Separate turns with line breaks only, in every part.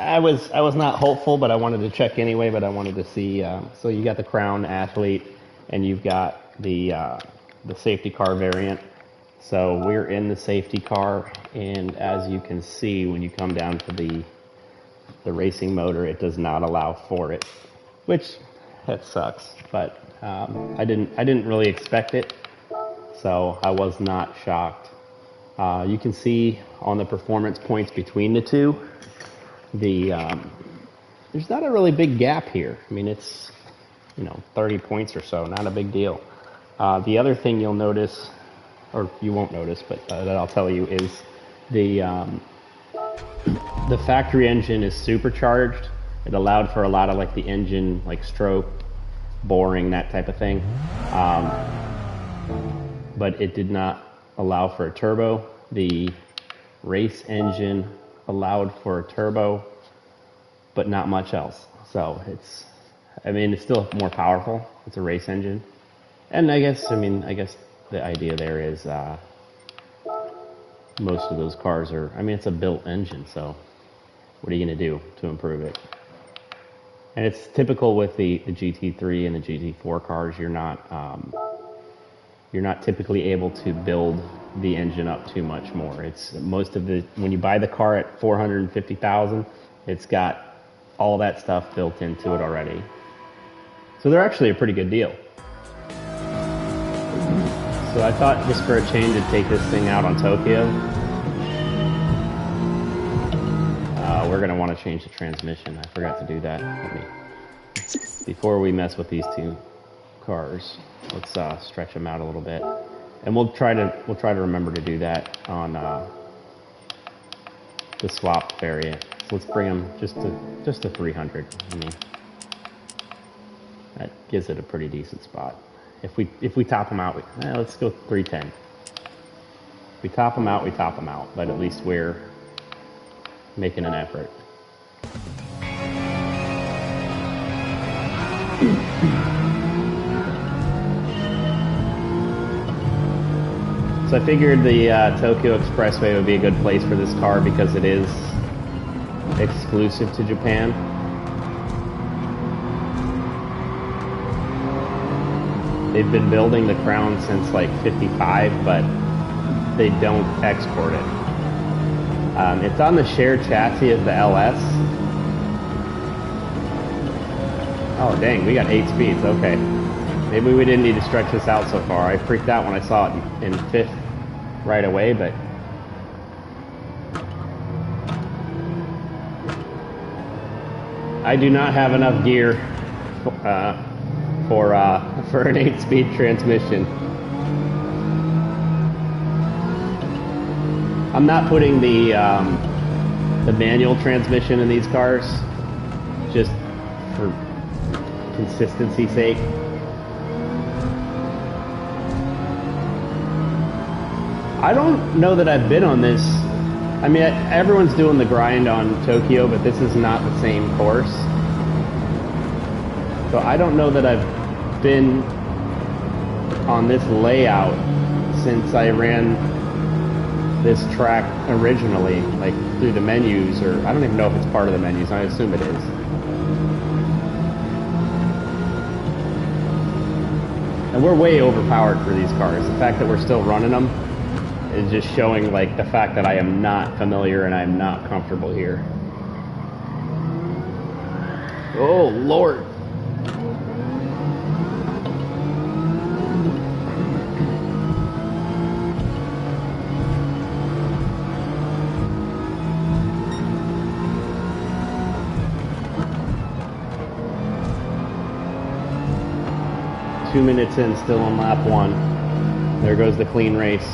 I was not hopeful, but I wanted to check anyway. But I wanted to see. So you got the Crown Athlete, and you've got the safety car variant. So we're in the safety car, and as you can see, when you come down to the racing motor, it does not allow for it, which that sucks. But I didn't really expect it, so I was not shocked. You can see on the performance points between the two, there's not a really big gap here. I mean, it's 30 points or so, not a big deal. The other thing you'll notice, or you won't notice, but that I'll tell you, is the factory engine is supercharged. It allowed for a lot of like the engine like stroke, boring, that type of thing. But it did not allow for a turbo. The race engine allowed for a turbo, but not much else. So it's still more powerful. It's a race engine. And I guess the idea there is most of those cars are, it's a built engine, so what are you going to do to improve it? And it's typical with the GT3 and the GT4 cars. You're not typically able to build the engine up too much more. It's when you buy the car at $450,000, it's got all that stuff built into it already. So they're actually a pretty good deal. So I thought just for a change to take this thing out on Tokyo. We're going to want to change the transmission. I forgot to do that. Before we mess with these two cars, let's stretch them out a little bit, and we'll try to remember to do that on the swap variant. So let's bring them just to 300. That gives it a pretty decent spot. If we top them out, let's go 310. If we top them out, we top them out, but at least we're making an effort. So I figured the Tokyo Expressway would be a good place for this car because it is exclusive to Japan. They've been building the Crown since like 55, but they don't export it. It's on the shared chassis of the LS. Oh dang, we got 8 speeds, okay. Maybe we didn't need to stretch this out so far. I freaked out when I saw it in 5th right away, but I do not have enough gear for an 8-speed transmission. I'm not putting the manual transmission in these cars just for consistency's sake. I don't know that I've been on this. Everyone's doing the grind on Tokyo, but this is not the same course. So I don't know that I've been on this layout since I ran this track originally, like through the menus, or I don't even know if it's part of the menus. I assume it is. And we're way overpowered for these cars. The fact that we're still running them is just showing like the fact that I am not familiar and I am not comfortable here. Oh Lord. Two minutes in, still on lap 1. There goes the clean race.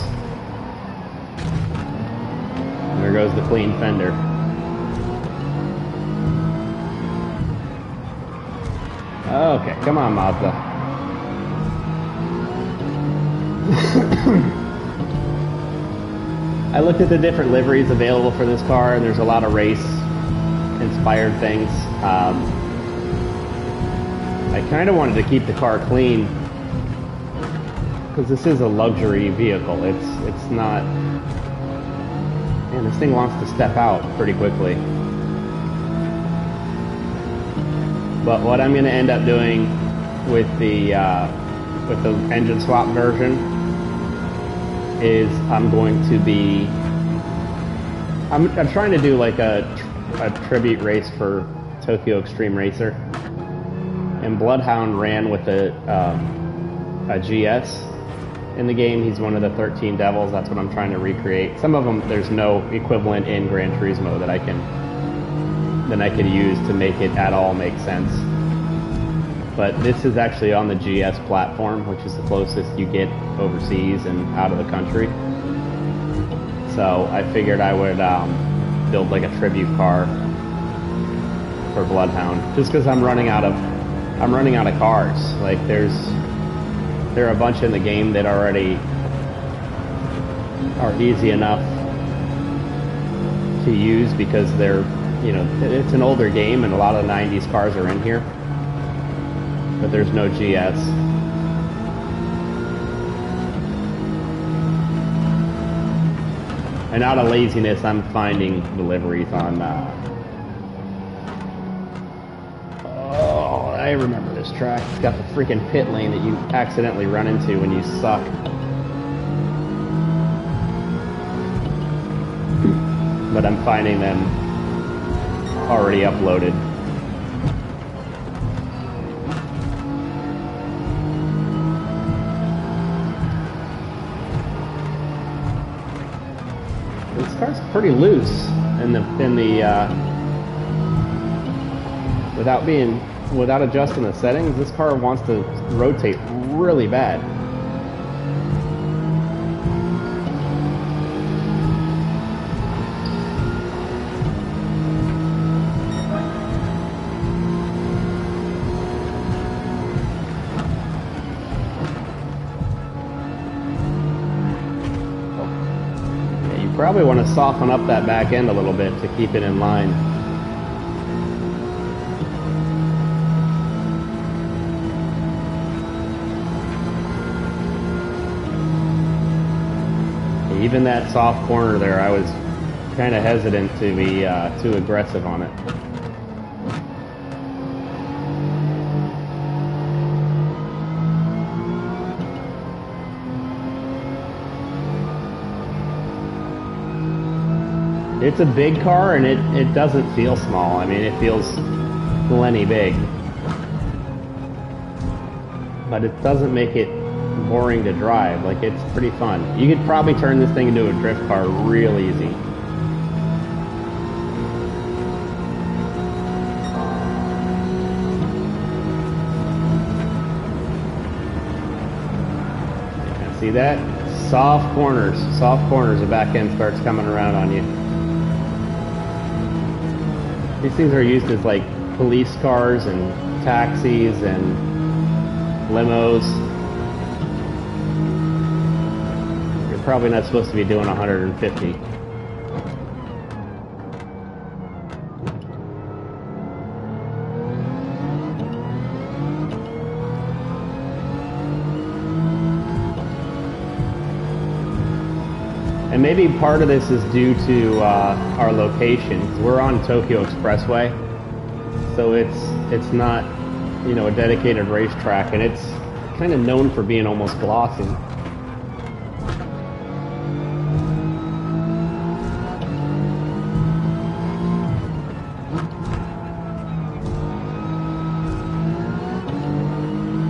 There goes the clean fender. Okay, come on, Mazda. I looked at the different liveries available for this car, and there's a lot of race-inspired things. I kind of wanted to keep the car clean because this is a luxury vehicle. It's not. Man, this thing wants to step out pretty quickly. But what I'm going to end up doing with the engine swap version is I'm trying to do like a tribute race for Tokyo Extreme Racer, and Bloodhound ran with a GS in the game. He's one of the 13 Devils. That's what I'm trying to recreate. Some of them there's no equivalent in Gran Turismo that I could use to make it at all make sense. But this is actually on the GS platform, which is the closest you get overseas and out of the country. So I figured I would build like a tribute car for Bloodhound, just because I'm running out of cars. Like there are a bunch in the game that already are easy enough to use because they're, it's an older game and a lot of the 90s cars are in here, but there's no GS. And out of laziness, I'm finding deliveries on, I remember this track. It's got the freaking pit lane that you accidentally run into when you suck. But I'm finding them already uploaded. This car's pretty loose without adjusting the settings. This car wants to rotate really bad. Yeah, you probably want to soften up that back end a little bit to keep it in line. Even that soft corner there, I was kind of hesitant to be too aggressive on it. It's a big car, and it doesn't feel small. I mean, it feels plenty big. But it doesn't make it boring to drive. Like, it's pretty fun. You could probably turn this thing into a drift car real easy. See that? Soft corners, the back end starts coming around on you. These things are used as like police cars and taxis and limos. You're probably not supposed to be doing 150. And maybe part of this is due to our location. We're on Tokyo Expressway, so it's not, you know, a dedicated racetrack, and it's kind of known for being almost glossy.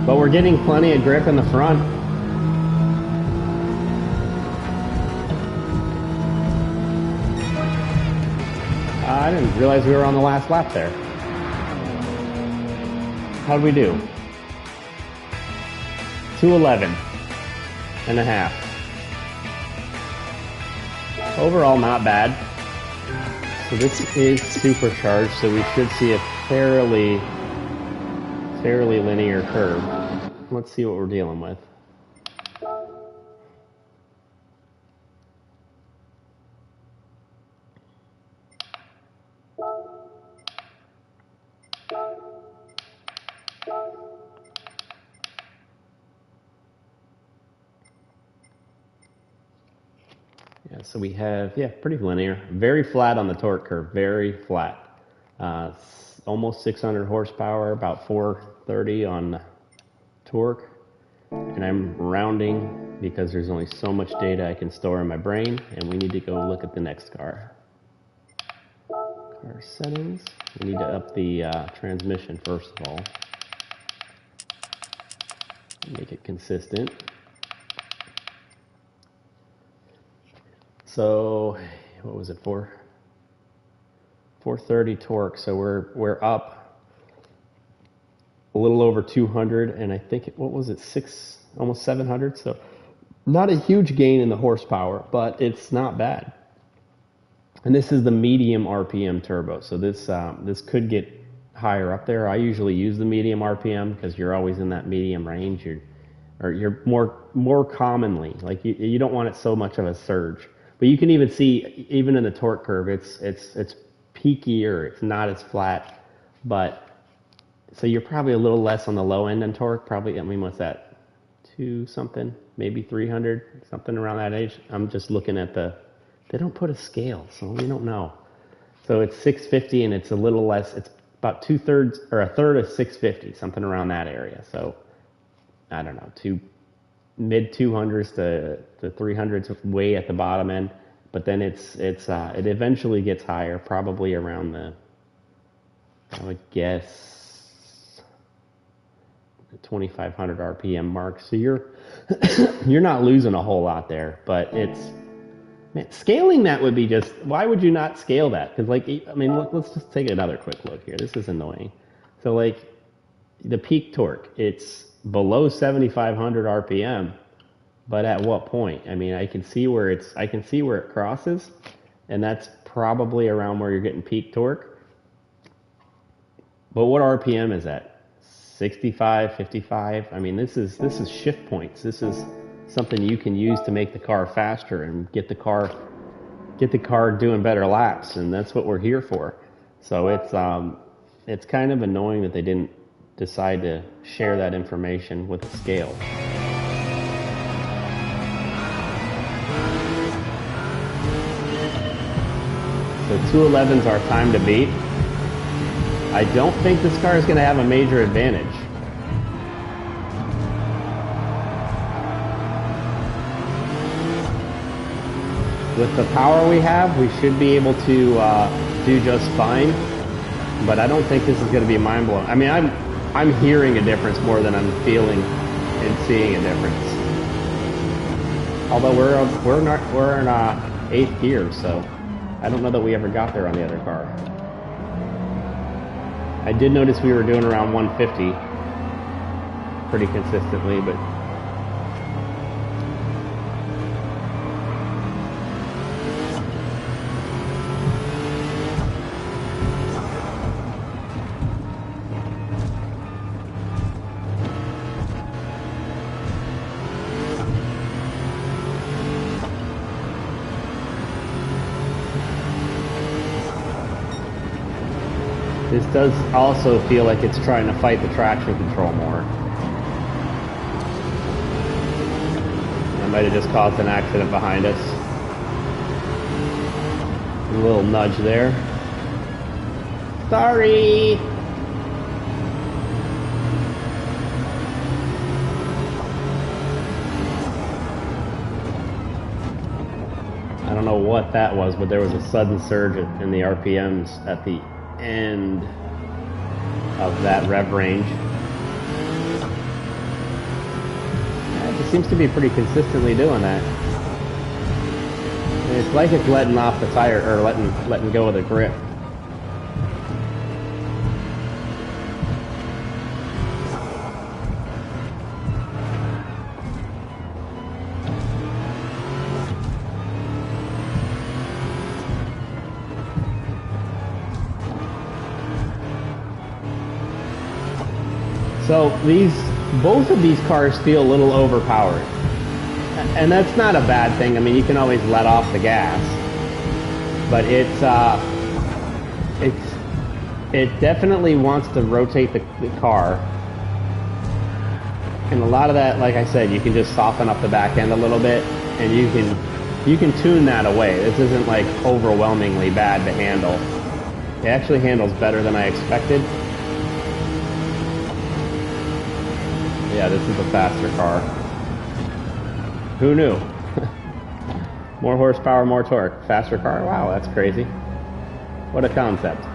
But we're getting plenty of grip in the front. I didn't realize we were on the last lap there. How'd we do? 2:11 and a half. Overall, not bad. So this is supercharged, so we should see a fairly linear curve. Let's see what we're dealing with. Yeah, so we have, pretty linear. Very flat on the torque curve, very flat. almost 600 horsepower, about 430 on torque. And I'm rounding because there's only so much data I can store in my brain, and we need to go look at the next car. Car settings. We need to up the transmission first of all. Make it consistent. So, what was it for? 430 torque. So we're up a little over 200, and I think what was it, almost 700. So not a huge gain in the horsepower, but it's not bad. And this is the medium RPM turbo. So this could get higher up there. I usually use the medium RPM because you're always in that medium range. You're more commonly, like you don't want it so much of a surge. But you can even see, even in the torque curve, it's peakier. It's not as flat, but so you're probably a little less on the low end in torque. Probably, I mean, what's that? 2 something, maybe 300, something around that age. I'm just looking at they don't put a scale, so we don't know. So it's 650, and it's a little less. It's about 2/3 or a third of 650, something around that area. So I don't know, mid 200s to 300s, way at the bottom end. But then it eventually gets higher, probably around I would guess, the 2,500 RPM mark. So you're not losing a whole lot there, but scaling that would be just, why would you not scale that? Because let's just take another quick look here. This is annoying. So the peak torque, it's below 7,500 RPM, but at what point? I mean, I can see where it crosses, and that's probably around where you're getting peak torque. But what RPM is that? 65, 55? I mean, this is shift points. This is something you can use to make the car faster and get the car doing better laps, and that's what we're here for. So it's kind of annoying that they didn't decide to share that information with a scale. So 211's our time to beat. I don't think this car is going to have a major advantage. With the power we have, we should be able to do just fine, but I don't think this is going to be mind-blowing. I mean, I'm hearing a difference more than I'm feeling and seeing a difference. Although we're in 8th gear, so I don't know that we ever got there on the other car. I did notice we were doing around 150 pretty consistently, but this does also feel like it's trying to fight the traction control more. I might have just caused an accident behind us. A little nudge there. Sorry! I don't know what that was, but there was a sudden surge in the RPMs at the end of that rev range. Yeah, it just seems to be pretty consistently doing that. And it's like it's letting off the tire, or letting go of the grip. So both of these cars feel a little overpowered, and that's not a bad thing. I mean, you can always let off the gas, but it definitely wants to rotate the car, and a lot of that, like I said, you can just soften up the back end a little bit, and you can tune that away. This isn't like overwhelmingly bad to handle. It actually handles better than I expected. Yeah, this is a faster car. Who knew? More horsepower, more torque. Faster car? Wow, that's crazy. What a concept.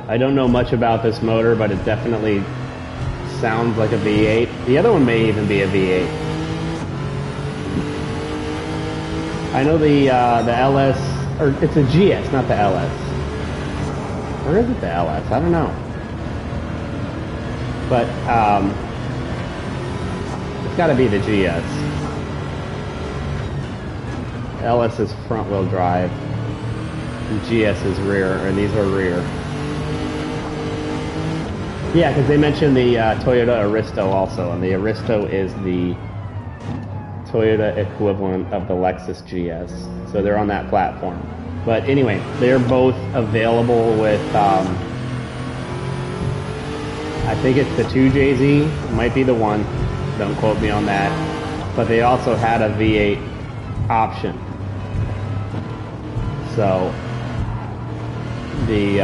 I don't know much about this motor, but it definitely sounds like a V8. The other one may even be a V8. I know the LS, or it's a GS, not the LS. Or is it the LS? I don't know. But it's got to be the GS. LS is front wheel drive. And GS is rear, and these are rear. Yeah, because they mentioned the Toyota Aristo also, and the Aristo is the Toyota equivalent of the Lexus GS. So they're on that platform. But anyway, they're both available with, I think it's the 2JZ, it might be the one, don't quote me on that. But they also had a V8 option. So the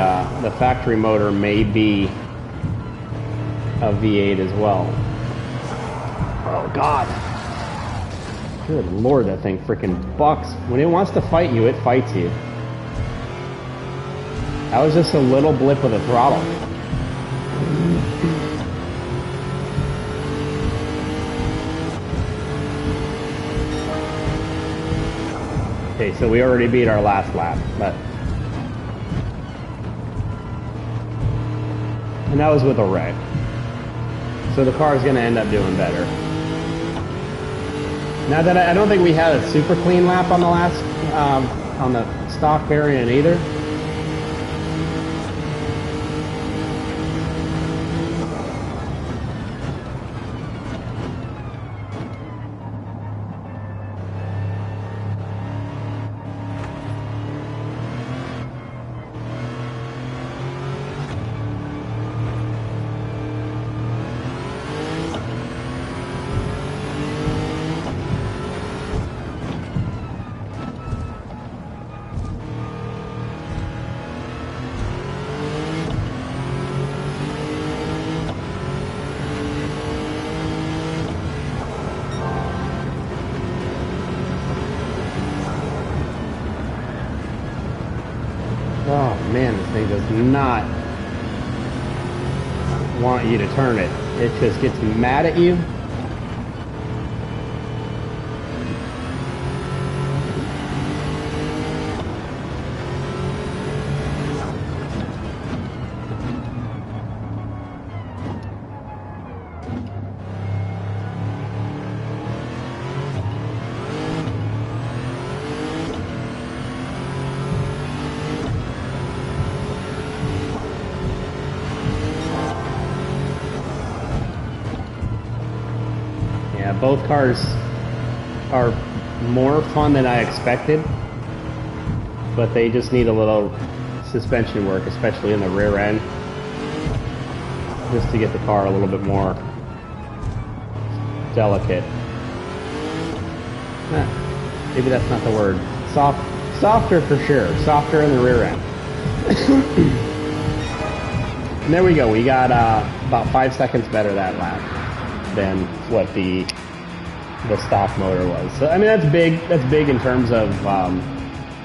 factory motor may be a V8 as well. Oh God. Good Lord, that thing freaking bucks. When it wants to fight you, it fights you. That was just a little blip of the throttle. Okay, so we already beat our last lap, but... And that was with a wreck. So the car is going to end up doing better. Now that I don't think we had a super clean lap on the last, on the stock variant either. Oh man, this thing does not want you to turn it. It just gets mad at you. Yeah, both cars are more fun than I expected, but they just need a little suspension work, especially in the rear end, just to get the car a little bit more delicate. Maybe that's not the word. Softer for sure. Softer in the rear end. And there we go. We got about 5 seconds better that lap than what the stock motor was. So I mean that's big. That's big in terms of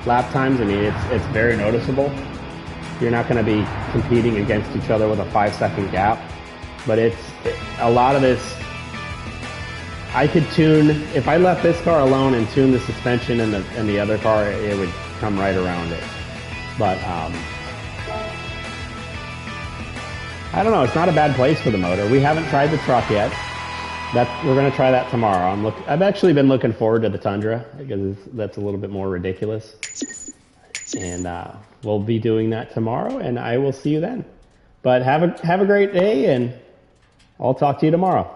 lap times. I mean it's very noticeable. You're not going to be competing against each other with a 5-second gap, but a lot of this. I could tune if I left this car alone and tune the suspension and the other car, it would come right around it. But I don't know. It's not a bad place for the motor. We haven't tried the truck yet. We're going to try that tomorrow. I've actually been looking forward to the Tundra because that's a little bit more ridiculous. And we'll be doing that tomorrow, and I will see you then. But have a great day, and I'll talk to you tomorrow.